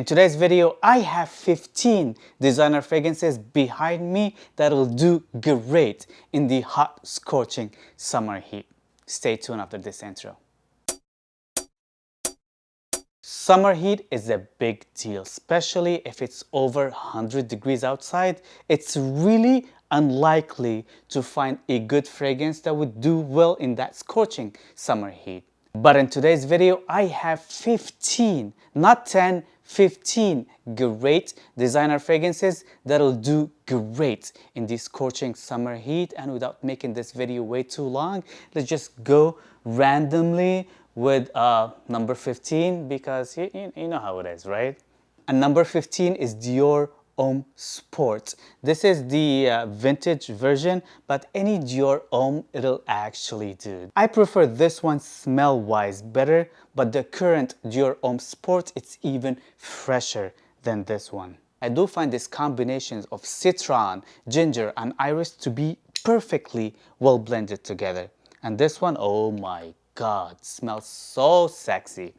today's video, I have 15 designer fragrances behind me that'll do great in the hot, scorching summer heat. Stay tuned after this intro. Summer heat is a big deal, especially if it's over 100 degrees outside. It's really unlikely to find a good fragrance that would do well in that scorching summer heat. But in today's video, I have 15, not 10, 15 great designer fragrances that'll do great in this scorching summer heat. And without making this video way too long, let's just go randomly with number 15, because you know how it is, right? And number 15 is Dior Homme Sport. This is the vintage version, but any Dior Homme, it'll actually do. I prefer this one smell-wise better, but the current Dior Homme Sport, it's even fresher than this one. I do find these combinations of citron, ginger, and iris to be perfectly well blended together. And this one, oh my God, smells so sexy,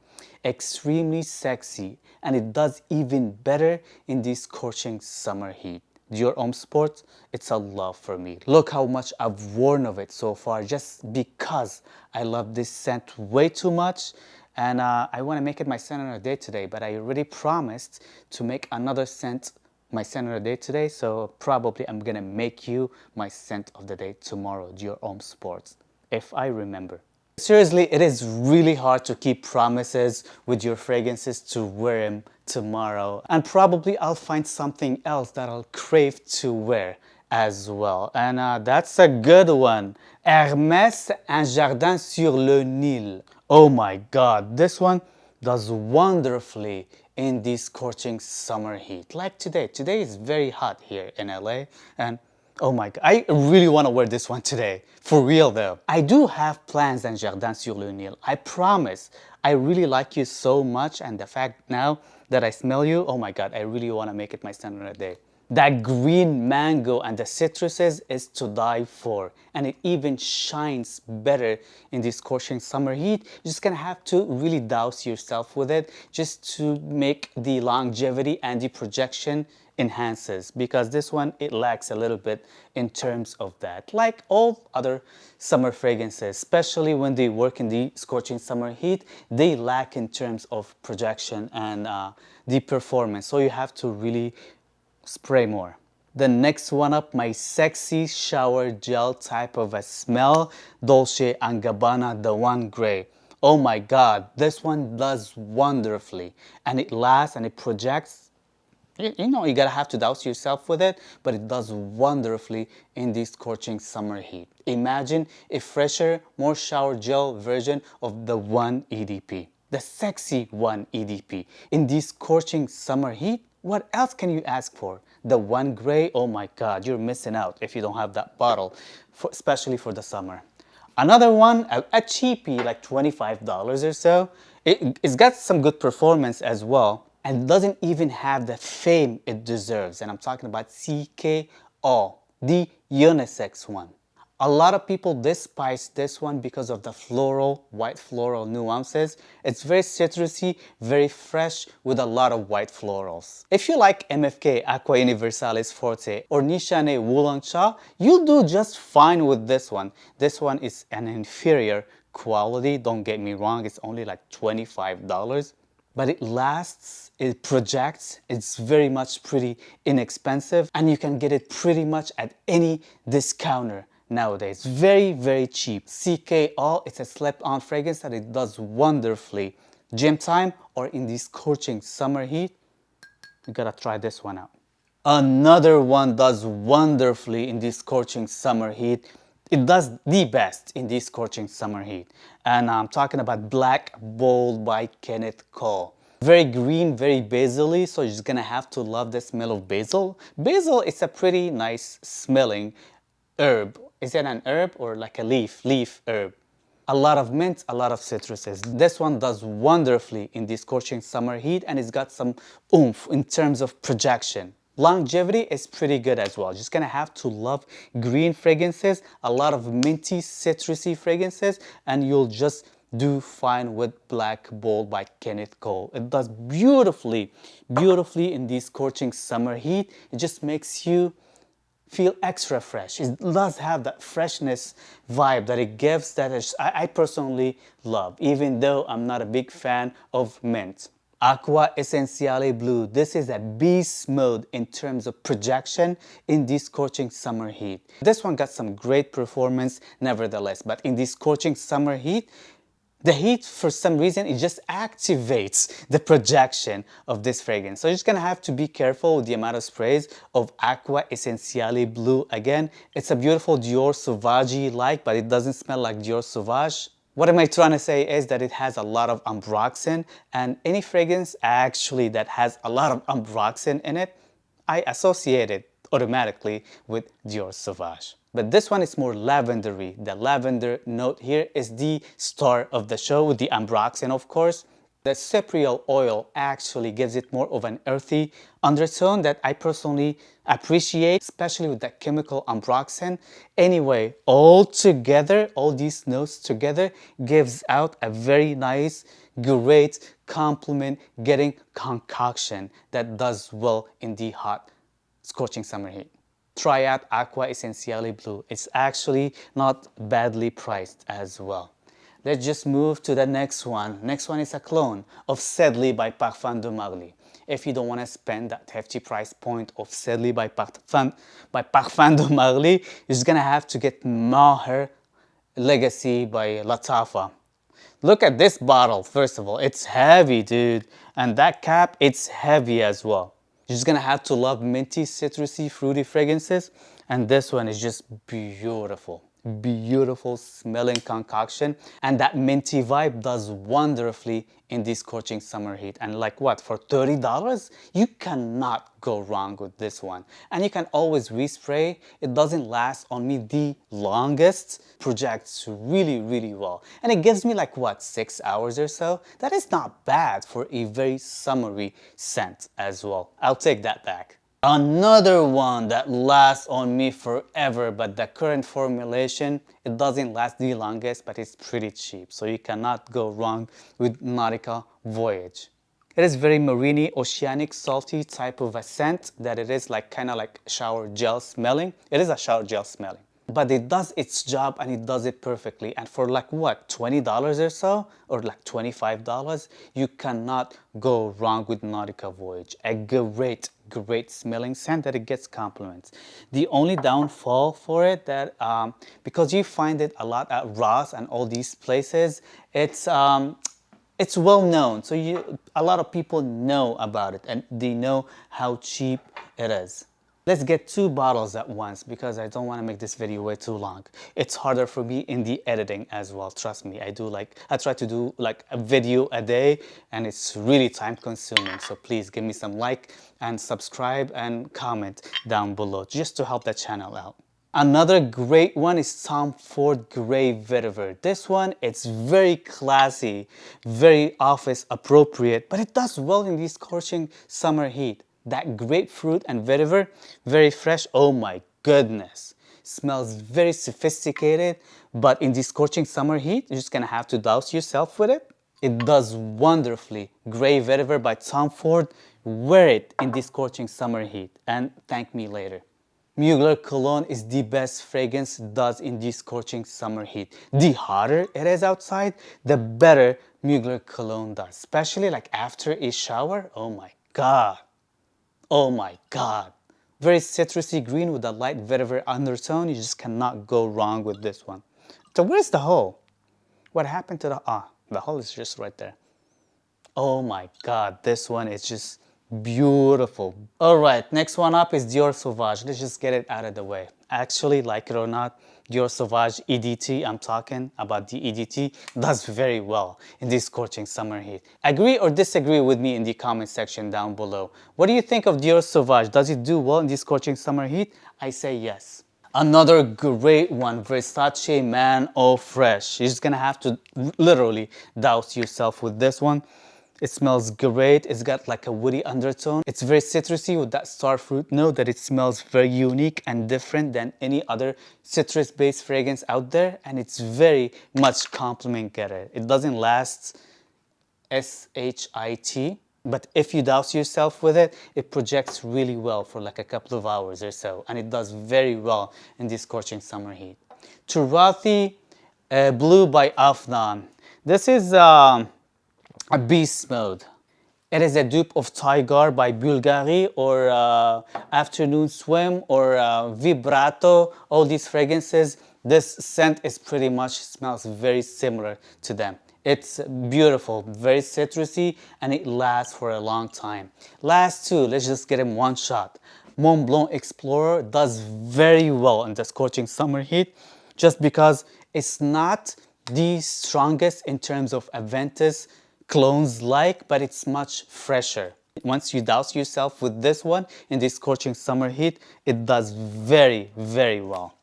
extremely sexy, and it does even better in this scorching summer heat. Dior Homme Sport, it's a love for me. Look how much I've worn of it so far just because I love this scent way too much, and I want to make it my scent of the day today, but I already promised to make another scent my scent of the day today, so probably I'm gonna make you my scent of the day tomorrow, Dior Homme Sport, if I remember. Seriously, it is really hard to keep promises with your fragrances to wear them tomorrow. And probably I'll find something else that I'll crave to wear as well. And that's a good one. Hermès, Un Jardin sur le Nil. Oh my God, this one does wonderfully in this scorching summer heat. Like today. Today is very hot here in LA, and oh my God, I really want to wear this one today. For real though. I do have plans in Jardin sur le Nil. I promise. I really like you so much, and the fact now that I smell you, oh my God, I really want to make it my scent of the day. That green mango and the citruses is to die for, and it even shines better in this scorching summer heat. You're just gonna have to really douse yourself with it just to make the longevity and the projection enhances, because this one, it lacks a little bit in terms of that, like all other summer fragrances, especially when they work in the scorching summer heat, they lack in terms of projection and the performance, so you have to really spray more. The next one up, my sexy shower gel type of a smell, Dolce & Gabbana The One Grey. Oh my God, this one does wonderfully, and it lasts and it projects. You know, you gotta have to douse yourself with it, but it does wonderfully in this scorching summer heat. Imagine a fresher, more shower gel version of the 1 EDP. The sexy 1 EDP. In this scorching summer heat, what else can you ask for? The One Grey, oh my God, you're missing out if you don't have that bottle, especially for the summer. Another one, a cheapie, like $25 or so. It's got some good performance as well, and doesn't even have the fame it deserves. And I'm talking about CKO, the unisex one. A lot of people despise this one because of the floral, white floral nuances. It's very citrusy, very fresh with a lot of white florals. If you like MFK Aqua Universalis Forte or Nishane Wulong Cha, you'll do just fine with this one. This one is an inferior quality, don't get me wrong, it's only like $25. But it lasts, it projects, it's very much pretty inexpensive, and you can get it pretty much at any discounter nowadays. Very, very cheap. CKO, it's a slept-on fragrance that it does wonderfully. Gym time or in this scorching summer heat, you gotta try this one out. Another one does wonderfully in this scorching summer heat. It does the best in this scorching summer heat. And I'm talking about Black Bold by Kenneth Cole. Very green, very basil-y, so you're just gonna have to love the smell of basil. Basil is a pretty nice smelling herb. Is it an herb or like a leaf herb? A lot of mint, a lot of citruses. This one does wonderfully in this scorching summer heat, and it's got some oomph in terms of projection. Longevity is pretty good as well. Just gonna have to love green fragrances, a lot of minty, citrusy fragrances, and you'll just do fine with Black Bold by Kenneth Cole. It does beautifully, beautifully in this scorching summer heat. It just makes you feel extra fresh. It does have that freshness vibe that it gives that I personally love, even though I'm not a big fan of mint. Aqua Essenziale Blue. This is a beast mode in terms of projection in this scorching summer heat. This one got some great performance nevertheless, but in this scorching summer heat, the heat, for some reason, it just activates the projection of this fragrance. So you're just gonna have to be careful with the amount of sprays of Aqua Essenziale Blue. Again, it's a beautiful Dior Sauvage-like, but it doesn't smell like Dior Sauvage. What am I trying to say is that it has a lot of ambroxan, and any fragrance actually that has a lot of ambroxan in it, I associate it automatically with Dior Sauvage. But this one is more lavendery. The lavender note here is the star of the show with the ambroxan, of course. The cypriol oil actually gives it more of an earthy undertone that I personally appreciate, especially with that chemical ambroxan. Anyway, all together, all these notes together gives out a very nice, great complement getting concoction that does well in the hot, scorching summer heat. Try out Aqua Essenziale Blue. It's actually not badly priced as well. Let's just move to the next one. Next one is a clone of Sedley by Parfum de Marly. If you don't want to spend that hefty price point of Sedley by Parfum de Marly, you're just gonna have to get Maher Legacy by Latafa. Look at this bottle, first of all. It's heavy, dude. And that cap, it's heavy as well. You're just gonna have to love minty, citrusy, fruity fragrances. And this one is just beautiful. Beautiful smelling concoction, and that minty vibe does wonderfully in this scorching summer heat. And like what, for $30 you cannot go wrong with this one, and you can always respray. It doesn't last on me the longest, projects really well, and it gives me like what, 6 hours or so. That is not bad for a very summery scent as well. I'll take that back. Another one that lasts on me forever, but the current formulation, it doesn't last the longest, but it's pretty cheap. So you cannot go wrong with Nautica Voyage. It is very marine, oceanic, salty type of a scent that it is like kind of like shower gel smelling. It is a shower gel smelling. But it does its job and it does it perfectly. And for like what, $20 or so, or like $25, you cannot go wrong with Nautica Voyage. A great smelling scent that it gets compliments. The only downfall for it that because you find it a lot at Ross and all these places, it's well known. So a lot of people know about it and they know how cheap it is. Let's get 2 bottles at once because I don't want to make this video way too long. It's harder for me in the editing as well, trust me. I try to do like a video a day and it's really time consuming. So please give me some like and subscribe and comment down below just to help the channel out. Another great one is Tom Ford Grey Vetiver. This one, it's very classy, very office appropriate, but it does well in this scorching summer heat. That grapefruit and vetiver, very fresh. Oh my goodness. Smells very sophisticated, but in this scorching summer heat, you're just gonna have to douse yourself with it. It does wonderfully. Grey Vetiver by Tom Ford. Wear it in this scorching summer heat and thank me later. Mugler Cologne is the best fragrance it does in this scorching summer heat. The hotter it is outside, the better Mugler Cologne does. Especially like after a shower. Oh my God. Oh my God. Very citrusy green with a light vetiver undertone. You just cannot go wrong with this one. So where's the hole? What happened to the hole is just right there. Oh my God, this one is just beautiful. All right, next one up is Dior Sauvage. Let's just get it out of the way. Actually, like it or not, Dior Sauvage EDT, I'm talking about the EDT, does very well in this scorching summer heat. Agree or disagree with me in the comment section down below. What do you think of Dior Sauvage? Does it do well in this scorching summer heat? I say yes. Another great one, Versace Man Eau Fresh. You're just gonna have to literally douse yourself with this one. It smells great. It's got like a woody undertone. It's very citrusy with that star fruit note that it smells very unique and different than any other citrus-based fragrance out there. And it's very much compliment getter. It doesn't last shit, but if you douse yourself with it, it projects really well for like a couple of hours or so, and it does very well in this scorching summer heat. Turathi Blue by Afnan. This is a beast mode. It is a dupe of Tiger by Bulgari or Afternoon Swim or Vibrato. All these fragrances, this scent is pretty much smells very similar to them. It's beautiful, very citrusy, and it lasts for a long time. Last two, let's just get in one shot. Mont Blanc Explorer does very well in the scorching summer heat just because it's not the strongest in terms of Aventus clones like, but it's much fresher. Once you douse yourself with this one in this scorching summer heat, it does very, very well.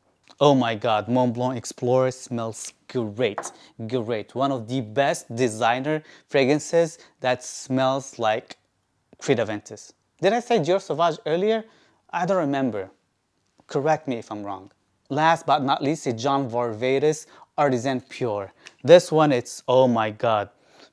Oh my God, Mont Blanc Explorer smells great, great. One of the best designer fragrances that smells like Creed Aventus. Did I say Dior Sauvage earlier? I don't remember. Correct me if I'm wrong. Last but not least is John Varvatos Artisan Pure. This one, it's, oh my God,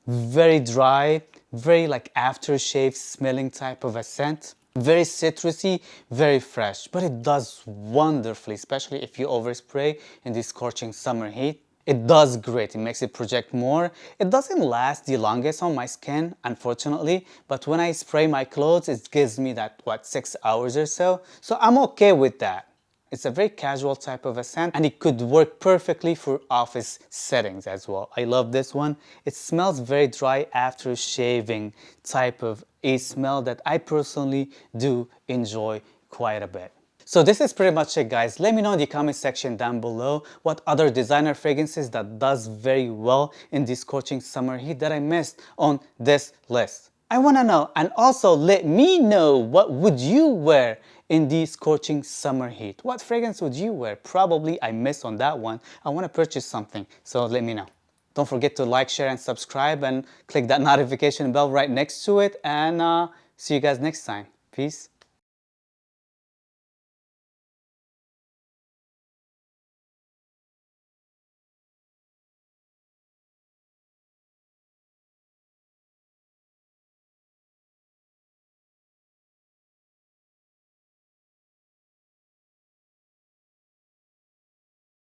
very dry, very like aftershave smelling type of a scent. Very citrusy, very fresh, but it does wonderfully, especially if you overspray in this scorching summer heat. It does great, it makes it project more. It doesn't last the longest on my skin, unfortunately, but when I spray my clothes, it gives me that, what, 6 hours or so. So I'm okay with that. It's a very casual type of a scent, and it could work perfectly for office settings as well. I love this one. It smells very dry after shaving type of a smell that I personally do enjoy quite a bit. So this is pretty much it, guys. Let me know in the comment section down below what other designer fragrances that does very well in this scorching summer heat that I missed on this list. I want to know, and also let me know, what would you wear in the scorching summer heat? What fragrance would you wear? Probably I missed on that one. I want to purchase something, so let me know. Don't forget to like, share, and subscribe, and click that notification bell right next to it, and see you guys next time. Peace.